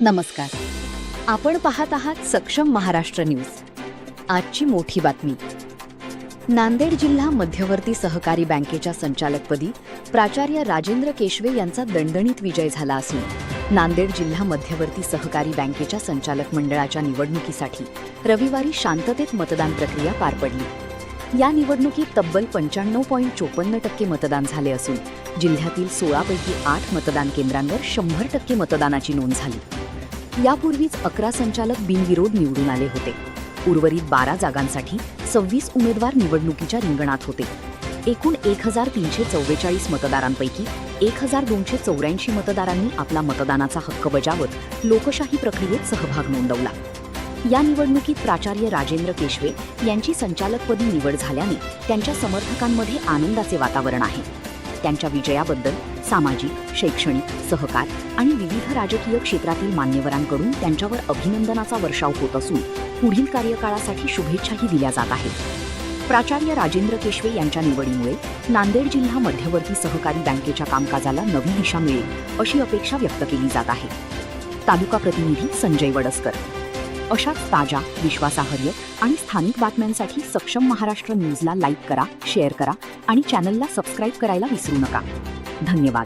नमस्कार. आपण पाहत आहात सक्षम महाराष्ट्र न्यूज. आजची मोठी बातमी. नांदेड जिल्हा मध्यवर्ती सहकारी बँकेच्या संचालकपदी प्राचार्य राजेंद्र केशवे यांचा दणदणीत विजय झाला असून नांदेड जिल्हा मध्यवर्ती सहकारी बँकेच्या संचालक मंडळाच्या निवडणुकीसाठी रविवारी शांततेत मतदान प्रक्रिया पार पडली. या निवडणुकीत तब्बल 95.54% मतदान झाले असून जिल्ह्यातील 16 पैकी 8 मतदान केंद्रांवर 100% मतदानाची नोंद झाली. यापूर्वीच 11 संचालक बिनविरोध निवडून आले होते. उर्वरित 12 जागांसाठी 26 उमेदवार निवडणुकीच्या रिंगणात होते. एकूण 1344 मतदारांपैकी 1284 मतदारांनी आपला मतदानाचा हक्क बजावत लोकशाही प्रक्रियेत सहभाग नोंदवला. या निवडणुकीत प्राचार्य राजेंद्र केशवे यांची संचालकपदी निवड झाल्याने त्यांच्या समर्थकांमध्ये आनंदाचे वातावरण आहे. त्यांच्या विजयाबद्दल सामाजिक, शैक्षणिक, सहकार आणि विविध राजकीय क्षेत्रातील मान्यवरांकडून त्यांच्यावर अभिनंदनाचा वर्षाव होत असून पुढील कार्यकाळासाठी शुभेच्छाही दिल्या जात आहेत. प्राचार्य राजेंद्र केशवे यांच्या निवडीमुळे नांदेड जिल्हा मध्यवर्ती सहकारी बँकेच्या कामकाजाला नवी दिशा मिळेल अशी अपेक्षा व्यक्त केली जात आहे. तालुका प्रतिनिधी संजय वडसकर. अशाच ताज्या, विश्वासार्ह आणि स्थानिक बातम्यांसाठी सक्षम महाराष्ट्र न्यूजला लाईक करा, शेअर करा आणि चॅनलला सबस्क्राईब करायला विसरू नका. धन्यवाद.